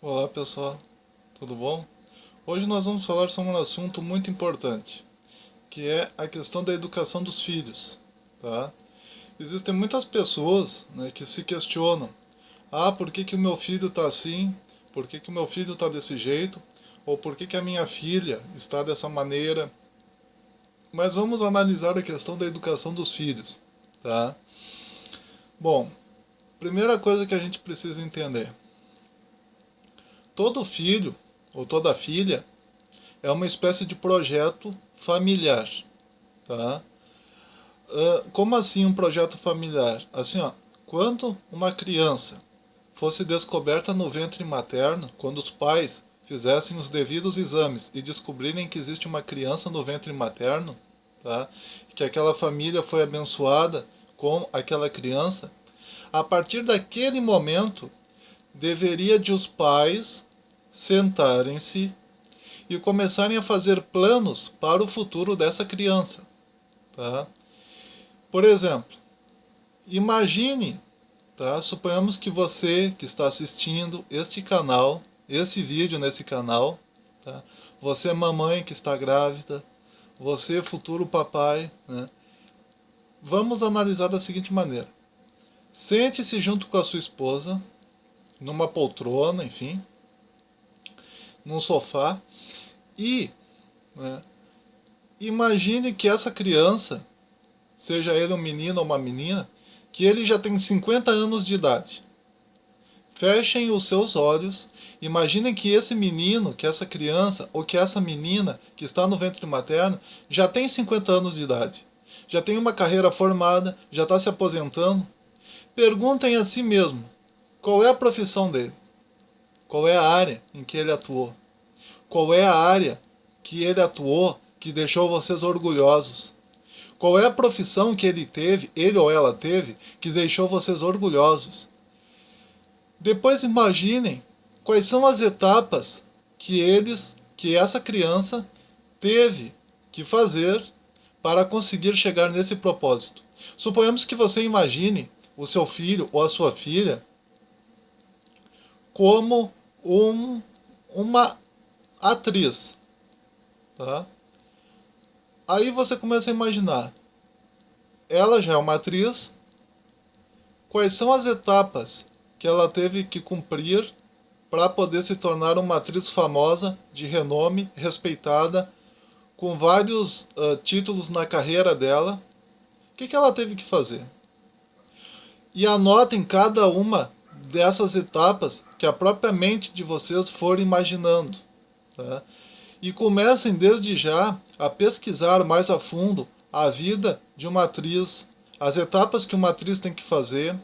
Olá pessoal, tudo bom? Hoje nós vamos falar sobre um assunto muito importante, que é a questão da educação dos filhos, tá? Existem muitas pessoas, né, que se questionam: por que que o meu filho está assim? Por que que o meu filho está desse jeito? Ou por que que a minha filha está dessa maneira? Mas vamos analisar a questão da educação dos filhos, tá? Bom, primeira coisa que a gente precisa entender: todo filho ou toda filha é uma espécie de projeto familiar, tá? Como assim um projeto familiar? Assim, ó, quando uma criança fosse descoberta no ventre materno, quando os pais fizessem os devidos exames e descobrirem que existe uma criança no ventre materno, tá? Que aquela família foi abençoada com aquela criança, a partir daquele momento deveria de os pais sentarem-se e começarem a fazer planos para o futuro dessa criança, tá? Por exemplo, imagine, tá? Suponhamos que você que está assistindo este canal, esse vídeo nesse canal, tá? Você é mamãe que está grávida, você é futuro papai, né? Vamos analisar da seguinte maneira: sente-se junto com a sua esposa, numa poltrona, enfim, num sofá, e, né, imagine que essa criança, seja ele um menino ou uma menina, que ele já tem 50 anos de idade. Fechem os seus olhos, imaginem que esse menino, que essa criança ou que essa menina que está no ventre materno já tem 50 anos de idade. Já tem uma carreira formada, já está se aposentando. Perguntem a si mesmo, qual é a profissão dele? Qual é a área em que ele atuou? Qual é a área que ele atuou que deixou vocês orgulhosos? Qual é a profissão que ele teve, ele ou ela teve, que deixou vocês orgulhosos? Depois imaginem quais são as etapas que essa criança teve que fazer para conseguir chegar nesse propósito. Suponhamos que você imagine o seu filho ou a sua filha como uma atriz, tá? Aí você começa a imaginar, ela já é uma atriz, quais são as etapas que ela teve que cumprir para poder se tornar uma atriz famosa, de renome, respeitada, com vários títulos na carreira dela? O que ela teve que fazer? E anotem cada uma dessas etapas que a própria mente de vocês for imaginando, tá? E comecem desde já a pesquisar mais a fundo a vida de uma atriz, as etapas que uma atriz tem que fazer.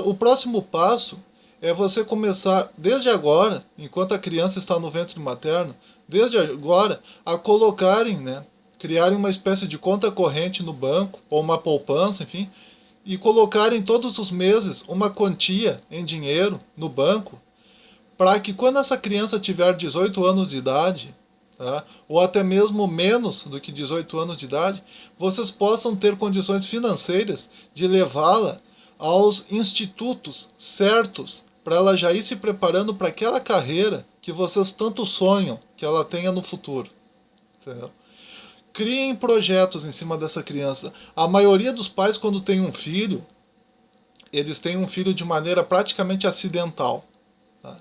O próximo passo é você começar, desde agora, enquanto a criança está no ventre materno, desde agora, a colocarem, né, criarem uma espécie de conta corrente no banco, ou uma poupança, enfim, e colocarem todos os meses uma quantia em dinheiro no banco, para que quando essa criança tiver 18 anos de idade, tá, ou até mesmo menos do que 18 anos de idade, vocês possam ter condições financeiras de levá-la aos institutos certos para ela já ir se preparando para aquela carreira que vocês tanto sonham que ela tenha no futuro. Entendeu? Criem projetos em cima dessa criança. A maioria dos pais, quando tem um filho, eles têm um filho de maneira praticamente acidental. Tá?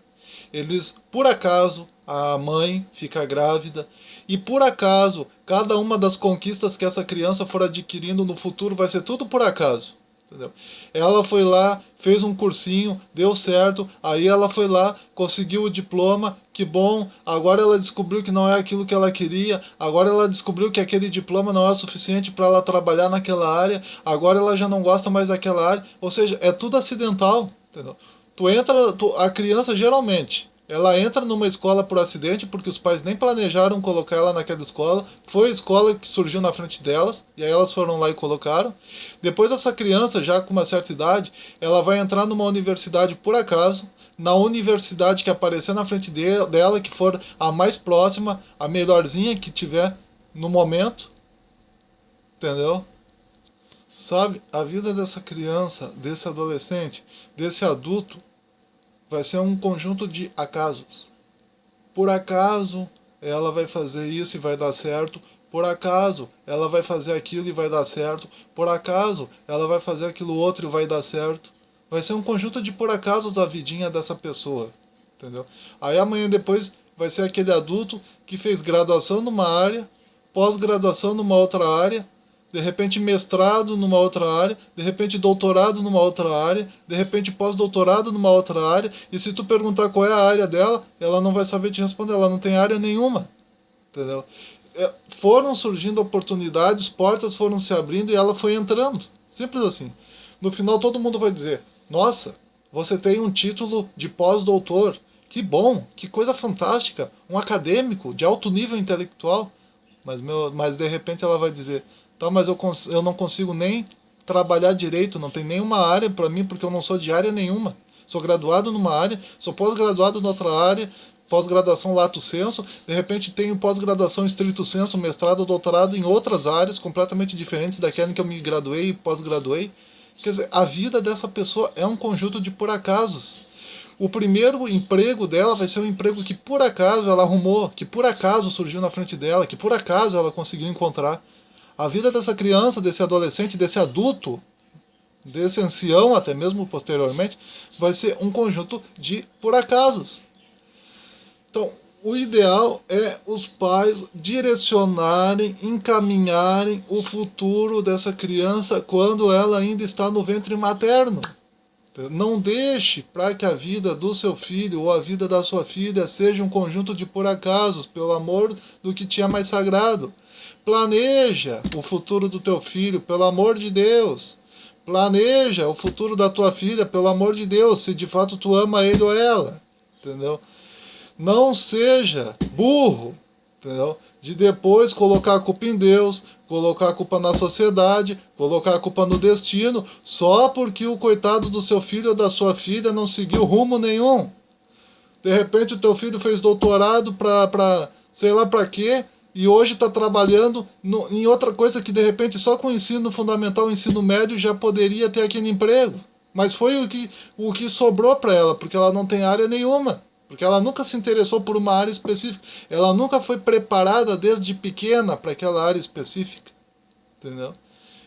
Eles, por acaso, a mãe fica grávida e por acaso, cada uma das conquistas que essa criança for adquirindo no futuro vai ser tudo por acaso. Entendeu? Ela foi lá, fez um cursinho, deu certo, aí ela foi lá, conseguiu o diploma, que bom, agora ela descobriu que não é aquilo que ela queria, agora ela descobriu que aquele diploma não é suficiente para ela trabalhar naquela área, agora ela já não gosta mais daquela área, ou seja, é tudo acidental, entendeu? A criança geralmente, ela entra numa escola por acidente porque os pais nem planejaram colocar ela naquela escola. Foi a escola que surgiu na frente delas e aí elas foram lá e colocaram. Depois essa criança, já com uma certa idade, ela vai entrar numa universidade por acaso. Na universidade que aparecer na frente dela, que for a mais próxima, a melhorzinha que tiver no momento, entendeu? Sabe, a vida dessa criança, desse adolescente, desse adulto vai ser um conjunto de acasos. Por acaso ela vai fazer isso e vai dar certo. Por acaso ela vai fazer aquilo e vai dar certo. Por acaso ela vai fazer aquilo outro e vai dar certo. Vai ser um conjunto de por acasos a vidinha dessa pessoa. Entendeu? Aí amanhã depois vai ser aquele adulto que fez graduação numa área, pós-graduação numa outra área, de repente mestrado numa outra área, de repente doutorado numa outra área, de repente pós-doutorado numa outra área, e se tu perguntar qual é a área dela, ela não vai saber te responder, ela não tem área nenhuma, entendeu? Foram surgindo oportunidades, portas foram se abrindo e ela foi entrando, simples assim. No final todo mundo vai dizer, nossa, você tem um título de pós-doutor, que bom, que coisa fantástica, um acadêmico de alto nível intelectual, mas de repente ela vai dizer, tá, mas eu não consigo nem trabalhar direito, não tem nenhuma área para mim, porque eu não sou de área nenhuma. Sou graduado numa área, sou pós-graduado em outra área, pós-graduação lato sensu, de repente tenho pós-graduação estrito sensu, mestrado ou doutorado em outras áreas completamente diferentes daquela em que eu me graduei e pós-graduei. Quer dizer, a vida dessa pessoa é um conjunto de por acasos. O primeiro emprego dela vai ser um emprego que por acaso ela arrumou, que por acaso surgiu na frente dela, que por acaso ela conseguiu encontrar. A vida dessa criança, desse adolescente, desse adulto, desse ancião, até mesmo posteriormente, vai ser um conjunto de por acasos. Então, o ideal é os pais direcionarem, encaminharem o futuro dessa criança quando ela ainda está no ventre materno. Não deixe para que a vida do seu filho ou a vida da sua filha seja um conjunto de por acasos, pelo amor do que te é mais sagrado. Planeja o futuro do teu filho, pelo amor de Deus. Planeja o futuro da tua filha, pelo amor de Deus, se de fato tu ama ele ou ela. Entendeu? Não seja burro, entendeu? De depois colocar a culpa em Deus, colocar a culpa na sociedade, colocar a culpa no destino, só porque o coitado do seu filho ou da sua filha não seguiu rumo nenhum. De repente o teu filho fez doutorado para sei lá para quê, e hoje está trabalhando em outra coisa que de repente só com o ensino fundamental, o ensino médio já poderia ter aquele emprego. Mas foi o que sobrou para ela, porque ela não tem área nenhuma. Porque ela nunca se interessou por uma área específica. Ela nunca foi preparada desde pequena para aquela área específica. Entendeu?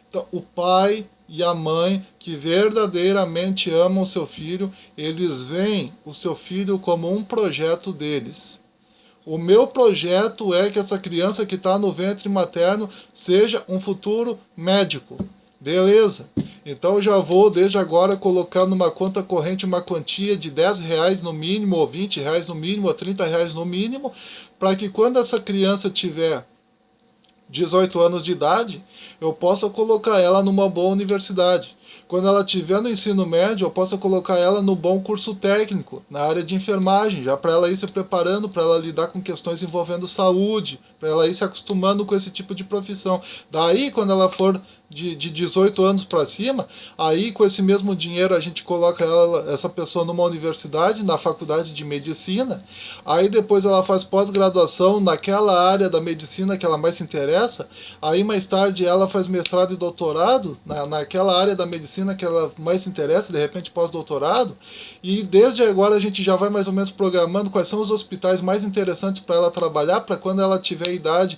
Então, o pai e a mãe que verdadeiramente amam o seu filho, eles veem o seu filho como um projeto deles. O meu projeto é que essa criança que está no ventre materno seja um futuro médico. Beleza. Então eu já vou, desde agora, colocar numa conta corrente uma quantia de R$10 no mínimo, ou R$20 no mínimo, ou R$30 no mínimo, para que quando essa criança tiver 18 anos de idade, eu possa colocar ela numa boa universidade. Quando ela estiver no ensino médio, eu possa colocar ela no bom curso técnico, na área de enfermagem, já para ela ir se preparando, para ela lidar com questões envolvendo saúde, para ela ir se acostumando com esse tipo de profissão. Daí, quando ela for de 18 anos para cima, aí com esse mesmo dinheiro a gente coloca essa pessoa numa universidade, na faculdade de medicina, aí depois ela faz pós-graduação naquela área da medicina que ela mais se interessa, aí mais tarde ela faz mestrado e doutorado naquela área da medicina que ela mais se interessa, de repente pós-doutorado, e desde agora a gente já vai mais ou menos programando quais são os hospitais mais interessantes para ela trabalhar, para quando ela tiver idade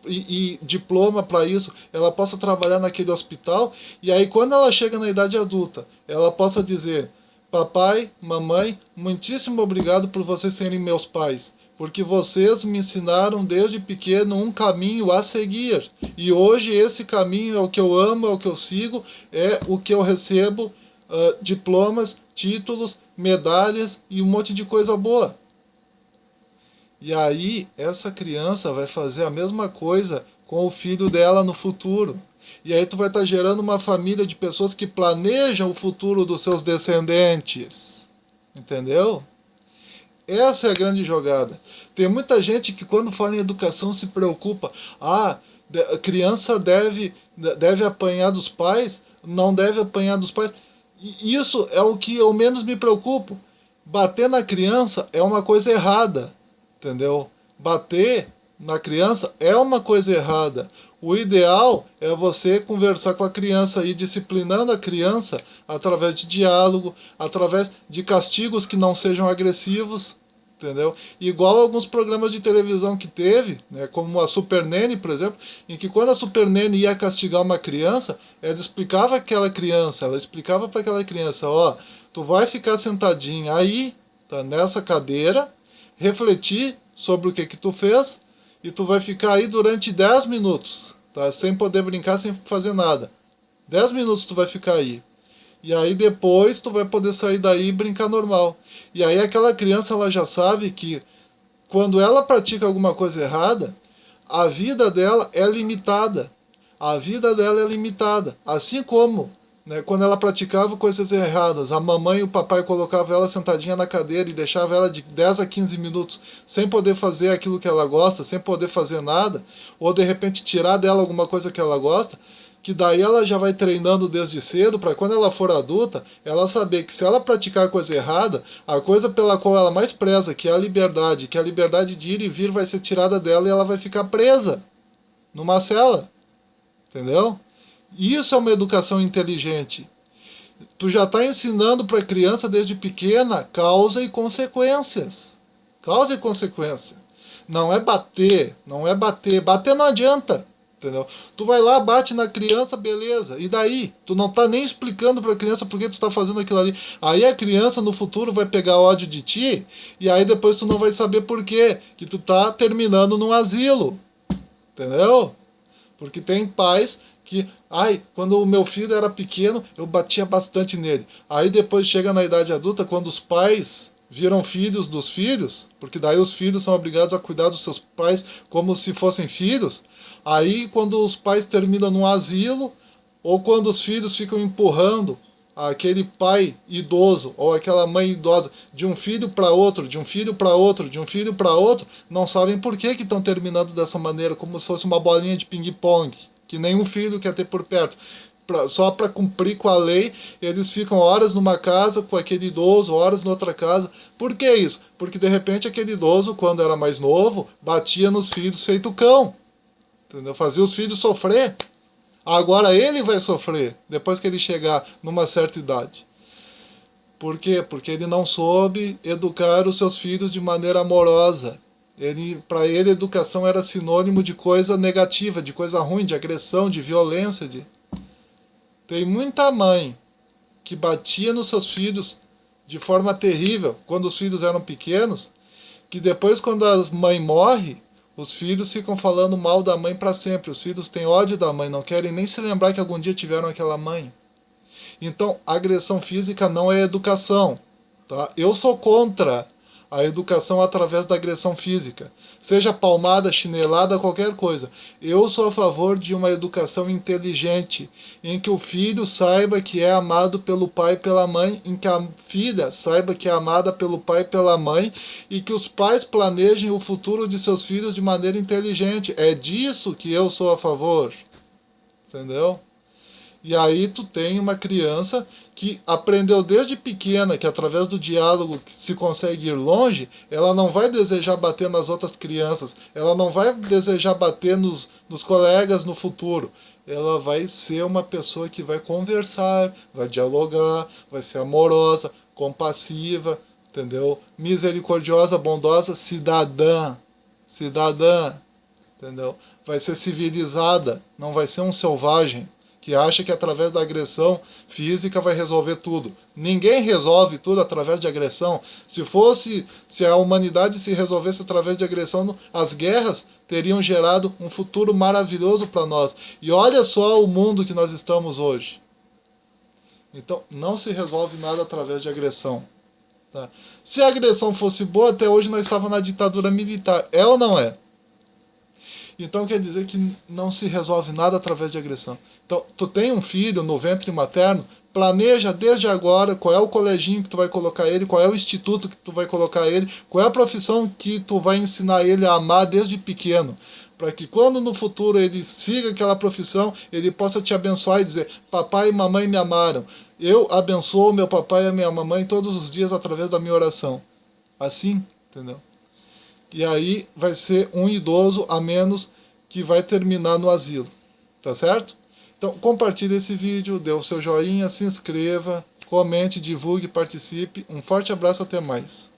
e diploma para isso, ela possa trabalhar naquele hospital, e aí quando ela chega na idade adulta, ela possa dizer: papai, mamãe, muitíssimo obrigado por vocês serem meus pais, porque vocês me ensinaram desde pequeno um caminho a seguir, e hoje esse caminho é o que eu amo, é o que eu sigo, é o que eu recebo diplomas, títulos, medalhas e um monte de coisa boa. E aí essa criança vai fazer a mesma coisa com o filho dela no futuro. E aí tu vai estar gerando uma família de pessoas que planejam o futuro dos seus descendentes. Entendeu? Essa é a grande jogada. Tem muita gente que quando fala em educação se preocupa. A criança deve apanhar dos pais, não deve apanhar dos pais. E isso é o que eu menos me preocupo. Bater na criança é uma coisa errada. Entendeu? Bater na criança é uma coisa errada. O ideal é você conversar com a criança e disciplinando a criança através de diálogo, através de castigos que não sejam agressivos, entendeu? Igual alguns programas de televisão que teve, né, como a Super Nene, por exemplo, em que quando a Super Nene ia castigar uma criança, ela explicava para aquela criança, ó, tu vai ficar sentadinha aí, tá, nessa cadeira, refletir sobre o que tu fez, e tu vai ficar aí durante 10 minutos, tá? Sem poder brincar, sem fazer nada. 10 minutos tu vai ficar aí. E aí depois tu vai poder sair daí e brincar normal. E aí aquela criança ela já sabe que quando ela pratica alguma coisa errada, a vida dela é limitada. A vida dela é limitada. Assim como, né, quando ela praticava coisas erradas, a mamãe e o papai colocavam ela sentadinha na cadeira e deixavam ela de 10 a 15 minutos sem poder fazer aquilo que ela gosta, sem poder fazer nada, ou de repente tirar dela alguma coisa que ela gosta, que daí ela já vai treinando desde cedo para quando ela for adulta, ela saber que se ela praticar coisa errada, a coisa pela qual ela mais preza, que é a liberdade de ir e vir vai ser tirada dela e ela vai ficar presa numa cela. Entendeu? Isso é uma educação inteligente. Tu já está ensinando para a criança desde pequena causa e consequências. Causa e consequência. Não é bater, não é bater. Bater não adianta. Entendeu? Tu vai lá, bate na criança, beleza. E daí? Tu não tá nem explicando para a criança por que tu tá fazendo aquilo ali. Aí a criança no futuro vai pegar ódio de ti, e aí depois tu não vai saber por quê. Que tu tá terminando num asilo. Entendeu? Porque tem pais que, ai, quando o meu filho era pequeno, eu batia bastante nele. Aí depois chega na idade adulta, quando os pais viram filhos dos filhos, porque daí os filhos são obrigados a cuidar dos seus pais como se fossem filhos. Aí quando os pais terminam num asilo, ou quando os filhos ficam empurrando aquele pai idoso ou aquela mãe idosa de um filho para outro, de um filho para outro, de um filho para outro, não sabem por que estão terminando dessa maneira, como se fosse uma bolinha de ping-pong, que nenhum filho quer ter por perto. Só para cumprir com a lei, eles ficam horas numa casa com aquele idoso, horas noutra casa. Por que isso? Porque de repente aquele idoso, quando era mais novo, batia nos filhos feito cão. Entendeu? Fazia os filhos sofrer. Agora ele vai sofrer depois que ele chegar numa certa idade. Por quê? Porque ele não soube educar os seus filhos de maneira amorosa. Para ele, educação era sinônimo de coisa negativa, de coisa ruim, de agressão, de violência. Tem muita mãe que batia nos seus filhos de forma terrível quando os filhos eram pequenos, que depois, quando a mãe morre, os filhos ficam falando mal da mãe para sempre. Os filhos têm ódio da mãe, não querem nem se lembrar que algum dia tiveram aquela mãe. Então, agressão física não é educação. Tá? Eu sou contra a educação através da agressão física. Seja palmada, chinelada, qualquer coisa. Eu sou a favor de uma educação inteligente, em que o filho saiba que é amado pelo pai e pela mãe, em que a filha saiba que é amada pelo pai e pela mãe, e que os pais planejem o futuro de seus filhos de maneira inteligente. É disso que eu sou a favor. Entendeu? E aí tu tem uma criança que aprendeu desde pequena que através do diálogo se consegue ir longe, ela não vai desejar bater nas outras crianças, ela não vai desejar bater nos colegas no futuro. Ela vai ser uma pessoa que vai conversar, vai dialogar, vai ser amorosa, compassiva, entendeu? Misericordiosa, bondosa, cidadã. Cidadã, entendeu? Vai ser civilizada, não vai ser um selvagem que acha que através da agressão física vai resolver tudo. Ninguém resolve tudo através de agressão. Se a humanidade se resolvesse através de agressão, as guerras teriam gerado um futuro maravilhoso para nós. E olha só o mundo que nós estamos hoje. Então, não se resolve nada através de agressão. Tá? Se a agressão fosse boa, até hoje nós estávamos na ditadura militar. É ou não é? Então quer dizer que não se resolve nada através de agressão. Então, tu tem um filho no ventre materno, planeja desde agora qual é o coleginho que tu vai colocar ele, qual é o instituto que tu vai colocar ele, qual é a profissão que tu vai ensinar ele a amar desde pequeno. Para que quando no futuro ele siga aquela profissão, ele possa te abençoar e dizer, papai e mamãe me amaram. Eu abençoo meu papai e a minha mamãe todos os dias através da minha oração. Assim, entendeu? E aí vai ser um idoso a menos que vai terminar no asilo, tá certo? Então compartilhe esse vídeo, dê o seu joinha, se inscreva, comente, divulgue, participe. Um forte abraço, até mais.